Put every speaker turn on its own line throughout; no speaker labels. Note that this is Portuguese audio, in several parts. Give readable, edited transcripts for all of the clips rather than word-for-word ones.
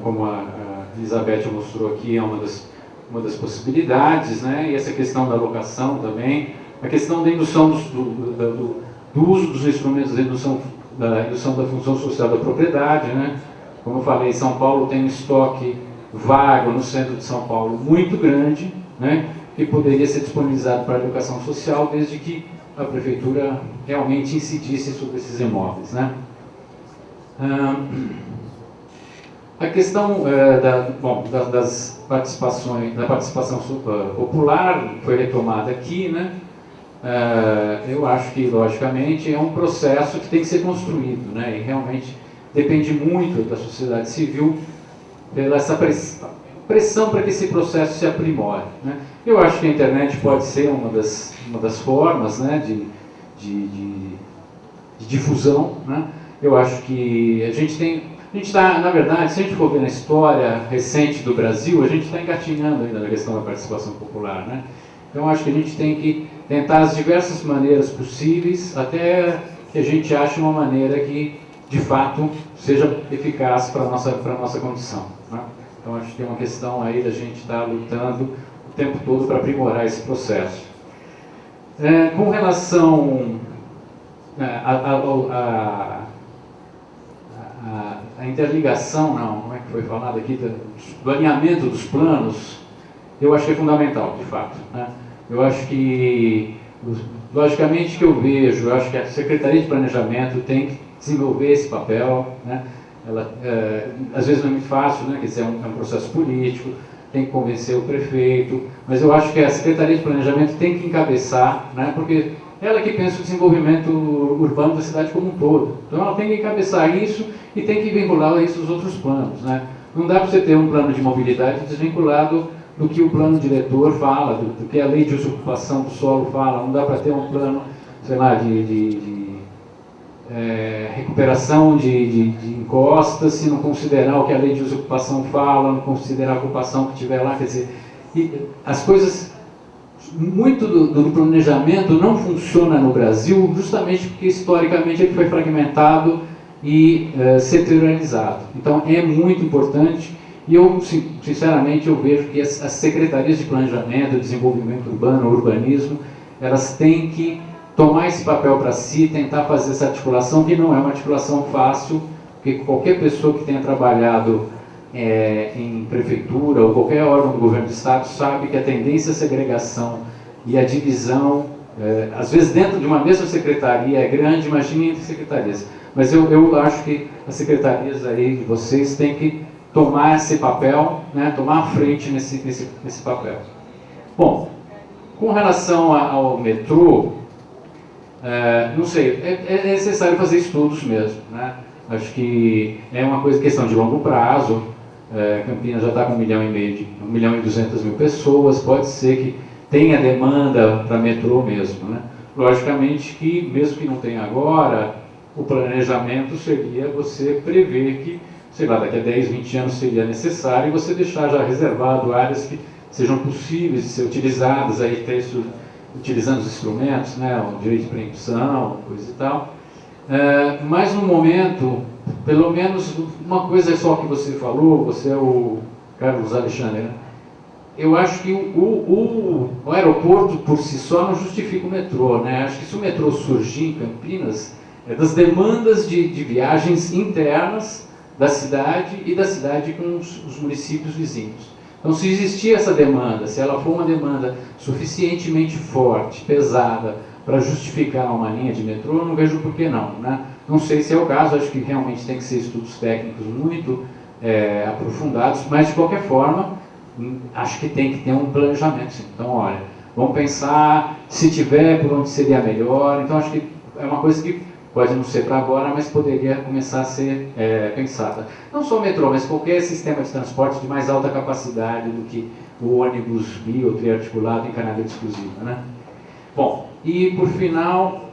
como a Elizabeth mostrou aqui, é uma das possibilidades, né? E essa questão da locação também, a questão da indução do uso dos instrumentos da indução da função social da propriedade, né? Como eu falei, São Paulo tem um estoque vago no centro de São Paulo muito grande, né? Que poderia ser disponibilizado para a educação social, desde que a prefeitura realmente incidisse sobre esses imóveis, né? A questão das participações, da participação popular foi retomada aqui, né? Eu acho que, logicamente, é um processo que tem que ser construído, né? E realmente depende muito da sociedade civil pela essa pressão para que esse processo se aprimore, né? Eu acho que a internet pode ser uma das formas, né, de difusão, né? Eu acho que a gente está, na verdade, se a gente for ver na história recente do Brasil, a gente está engatinhando ainda na questão da participação popular, né? Então, acho que a gente tem que tentar as diversas maneiras possíveis, até que a gente ache uma maneira que, de fato, seja eficaz para a nossa condição, né? Então, acho que tem uma questão aí da gente estar lutando o tempo todo para aprimorar esse processo. Com relação a interligação, como é que foi falado aqui, do alinhamento dos planos, eu acho que é fundamental, de fato, né? Eu acho que, logicamente que eu acho que a Secretaria de Planejamento tem que desenvolver esse papel, né? Ela, às vezes não é muito fácil, né? Quer dizer, é um processo político, tem que convencer o prefeito, mas eu acho que a Secretaria de Planejamento tem que encabeçar, né? Porque ela que pensa o desenvolvimento urbano da cidade como um todo. Então ela tem que encabeçar isso e tem que vincular a isso os outros planos, né? Não dá para você ter um plano de mobilidade desvinculado do que o plano diretor fala, do que a lei de usurpação do solo fala. Não dá para ter um plano, sei lá, de recuperação de encostas, se não considerar o que a lei de usurpação fala, não considerar a ocupação que tiver lá. Quer dizer, as coisas, muito do planejamento não funciona no Brasil, justamente porque historicamente ele foi fragmentado e setorializado. Então é muito importante, e eu, sinceramente, eu vejo que as secretarias de planejamento, desenvolvimento urbano, urbanismo, elas têm que tomar esse papel para si, tentar fazer essa articulação, que não é uma articulação fácil, porque qualquer pessoa que tenha trabalhado em prefeitura ou qualquer órgão do governo do estado sabe que a tendência à segregação e a divisão, às vezes dentro de uma mesma secretaria é grande, imagine entre secretarias. Mas eu acho que as secretarias aí de vocês têm que tomar esse papel, né, tomar a frente nesse papel. Bom, com relação ao metrô, não sei, é necessário fazer estudos mesmo, né? Acho que é uma questão de longo prazo. Campinas já está com 1,5 milhão e 200 mil pessoas, pode ser que tenha demanda para metrô mesmo, né? Logicamente que, mesmo que não tenha agora, o planejamento seria você prever que, sei lá, daqui a 10, 20 anos seria necessário, e você deixar já reservado áreas que sejam possíveis de ser utilizadas, aí utilizando os instrumentos, né, o direito de preempção, coisa e tal. Mas no momento, pelo menos uma coisa só que você falou, você é o Carlos Alexandre, né? Eu acho que o aeroporto por si só não justifica o metrô, né? Acho que se o metrô surgir em Campinas, é das demandas de viagens internas da cidade e da cidade com os municípios vizinhos. Então, se existir essa demanda, se ela for uma demanda suficientemente forte, pesada, para justificar uma linha de metrô, eu não vejo por que não, né? Não sei se é o caso, acho que realmente tem que ser estudos técnicos muito aprofundados, mas de qualquer forma, acho que tem que ter um planejamento, sim. Então, olha, vamos pensar, se tiver, por onde seria melhor. Então, acho que é uma coisa que pode não ser para agora, mas poderia começar a ser pensada. Não só o metrô, mas qualquer sistema de transporte de mais alta capacidade do que o ônibus bi ou triarticulado em canaleta exclusiva, né? Bom, e por final,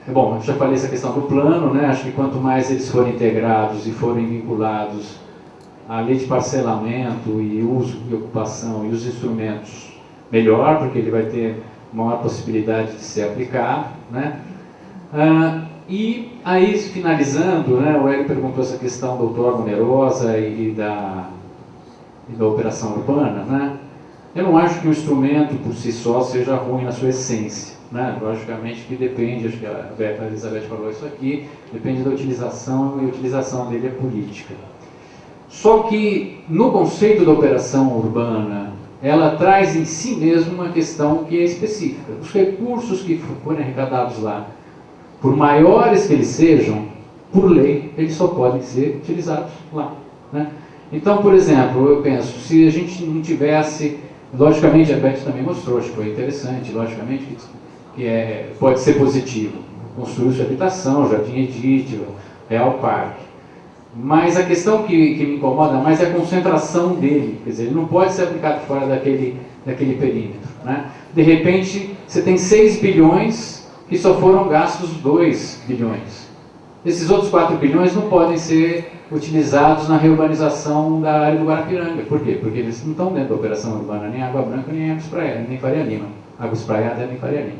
eu já falei essa questão do plano, né? Acho que quanto mais eles forem integrados e forem vinculados à lei de parcelamento e uso e ocupação e os instrumentos, melhor, porque ele vai ter maior possibilidade de ser aplicado, né? E Aí, finalizando, né, o Hélio perguntou essa questão do outorga onerosa e da operação urbana, né? Eu não acho que o instrumento por si só seja ruim na sua essência, né? Logicamente que depende, acho que a Elizabeth falou isso aqui, depende da utilização, e a utilização dele é política. Só que no conceito da operação urbana, ela traz em si mesmo uma questão que é específica. Os recursos que forem arrecadados lá, por maiores que eles sejam, por lei, eles só podem ser utilizados lá, né? Então, por exemplo, eu penso, se a gente não tivesse, logicamente a Beth também mostrou, acho que foi interessante, logicamente que pode ser positivo, construir sua habitação, Jardim Edith, Real Parque. Mas a questão que me incomoda mais é a concentração dele, quer dizer, ele não pode ser aplicado fora daquele perímetro, né? De repente, você tem 6 bilhões que só foram gastos 2 bilhões. Esses outros 4 bilhões não podem ser utilizados na reurbanização da área do Guarapiranga. Por quê? Porque eles não estão dentro da operação urbana, nem Água Branca, nem Água Espraiada, nem Faria Lima. Água Espraiada nem Faria Lima.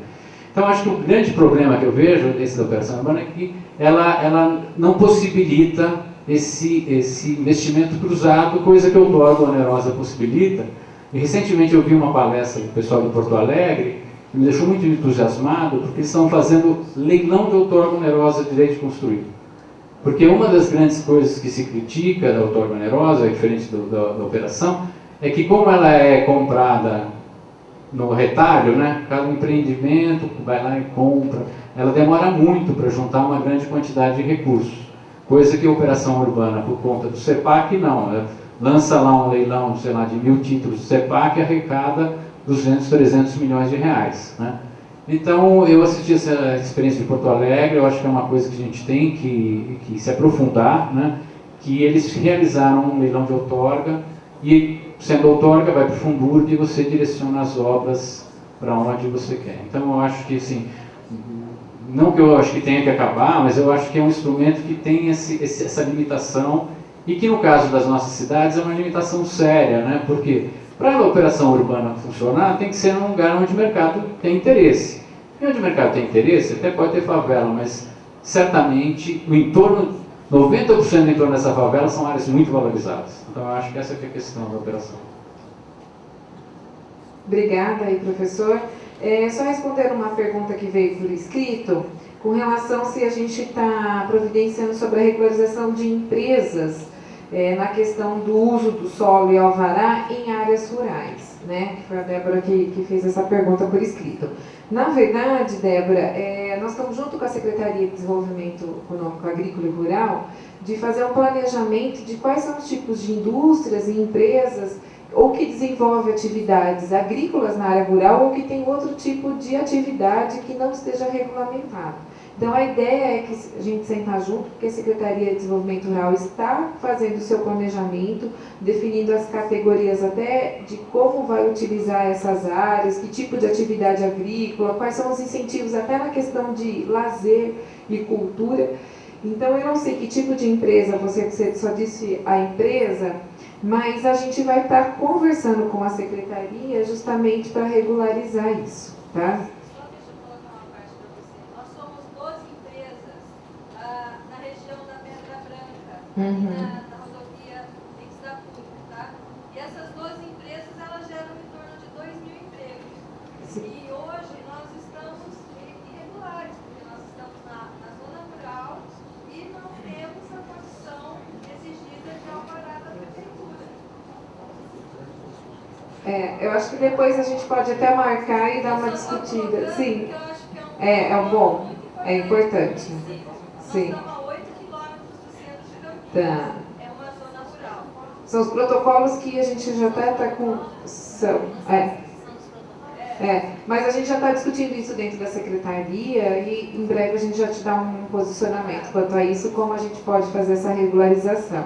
Então, acho que o grande problema que eu vejo desse da operação urbana é que ela não possibilita esse investimento cruzado, coisa que o outorga onerosa possibilita. E recentemente eu vi uma palestra do pessoal de Porto Alegre, que me deixou muito entusiasmado, porque eles estão fazendo leilão de outorga onerosa de direito de construir. Porque uma das grandes coisas que se critica da outorga onerosa, diferente da operação, é que como ela é comprada no retalho, né, cada empreendimento vai lá e compra, ela demora muito para juntar uma grande quantidade de recursos. Coisa que a operação urbana, por conta do CEPAC, não. Ela lança lá um leilão, sei lá, de 1000 títulos do CEPAC e arrecada 200, 300 milhões de reais, né? Então, eu assisti essa experiência de Porto Alegre, eu acho que é uma coisa que a gente tem que se aprofundar, né? Que eles realizaram um leilão de outorga e, sendo outorga, vai para o Fundurb e você direciona as obras para onde você quer. Então, eu acho que, assim, não que eu acho que tenha que acabar, mas eu acho que é um instrumento que tem essa limitação e que, no caso das nossas cidades, é uma limitação séria, né? Porque para a operação urbana funcionar, tem que ser num lugar onde o mercado tem interesse. E onde o mercado tem interesse, até pode ter favela, mas certamente o entorno, 90% do entorno dessa favela são áreas muito valorizadas. Então, eu acho que essa é a questão da operação.
Obrigada aí, professor. Só responder uma pergunta que veio por escrito, com relação se a gente está providenciando sobre a regularização de empresas na questão do uso do solo e alvará em áreas rurais, né? Foi a Débora que fez essa pergunta por escrito. Na verdade, Débora, nós estamos junto com a Secretaria de Desenvolvimento Econômico, Agrícola e Rural de fazer um planejamento de quais são os tipos de indústrias e empresas ou que desenvolve atividades agrícolas na área rural ou que tem outro tipo de atividade que não esteja regulamentado. Então, a ideia é que a gente sentar junto, porque a Secretaria de Desenvolvimento Rural está fazendo o seu planejamento, definindo as categorias até de como vai utilizar essas áreas, que tipo de atividade agrícola, quais são os incentivos até na questão de lazer e cultura. Então, eu não sei que tipo de empresa, você só disse a empresa, mas a gente vai estar conversando com a Secretaria justamente para regularizar isso, tá?
Na rodovia Exdapur, tá? E essas 12 empresas, elas geram em torno de 2.000 empregos. Sim. E hoje nós estamos irregulares, porque nós estamos na zona rural e não temos a condição exigida de alvará da prefeitura.
Eu acho que depois a gente pode até marcar e dar uma discutida. Sim.
Eu acho que é
bom, é importante. Sim. Tá.
É uma zona rural.
São os protocolos que a gente já está com. Mas a gente já está discutindo isso dentro da secretaria e em breve a gente já te dá um posicionamento quanto a isso, como a gente pode fazer essa regularização.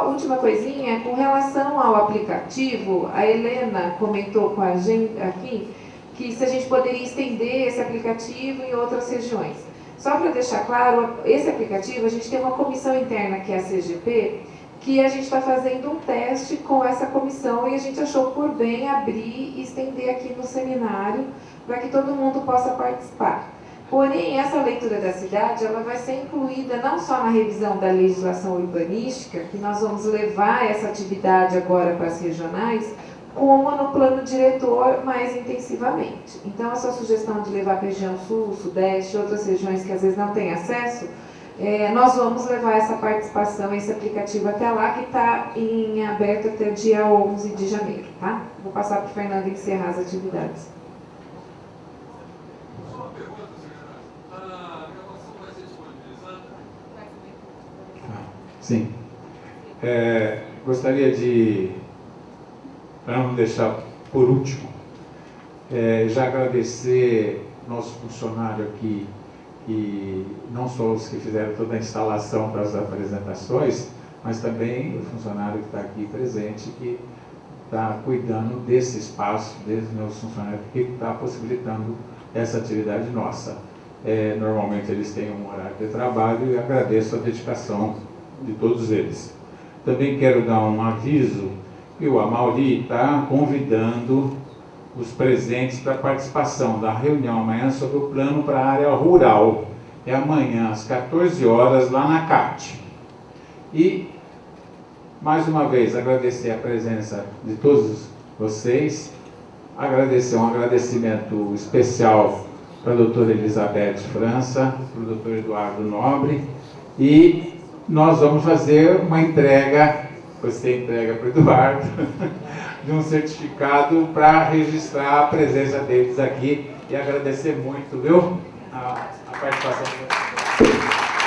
Última coisinha, com relação ao aplicativo, a Helena comentou com a gente aqui que se a gente poderia estender esse aplicativo em outras regiões. Só para deixar claro, esse aplicativo, a gente tem uma comissão interna, que é a CGP, que a gente está fazendo um teste com essa comissão e a gente achou por bem abrir e estender aqui no seminário para que todo mundo possa participar. Porém, essa leitura da cidade, ela vai ser incluída não só na revisão da legislação urbanística, que nós vamos levar essa atividade agora para as regionais, como no plano diretor mais intensivamente. Então, a sua sugestão de levar para a região sul, sudeste, outras regiões que às vezes não têm acesso, nós vamos levar essa participação, esse aplicativo até lá, que está em aberto até dia 11 de janeiro, tá? Vou passar para o Fernando encerrar as atividades.
Só uma pergunta, senhora. A gravação vai ser disponibilizada?
Sim. Gostaria de, para não deixar por último, já agradecer nosso funcionário aqui, e não só os que fizeram toda a instalação das apresentações, mas também o funcionário que está aqui presente, que está cuidando desse espaço, desde meus funcionários, que está possibilitando essa atividade nossa. Normalmente eles têm um horário de trabalho e agradeço a dedicação de todos eles. Também quero dar um aviso que o Amauri está convidando os presentes para a participação da reunião amanhã sobre o plano para a área rural. É amanhã às 14 horas lá na CAT. E, mais uma vez, agradecer a presença de todos vocês, agradecer um agradecimento especial para a doutora Elizabeth França, para o doutor Eduardo Nobre, e nós vamos fazer uma entrega, você entrega para o Eduardo, de um certificado para registrar a presença deles aqui e agradecer muito, viu, a participação de vocês.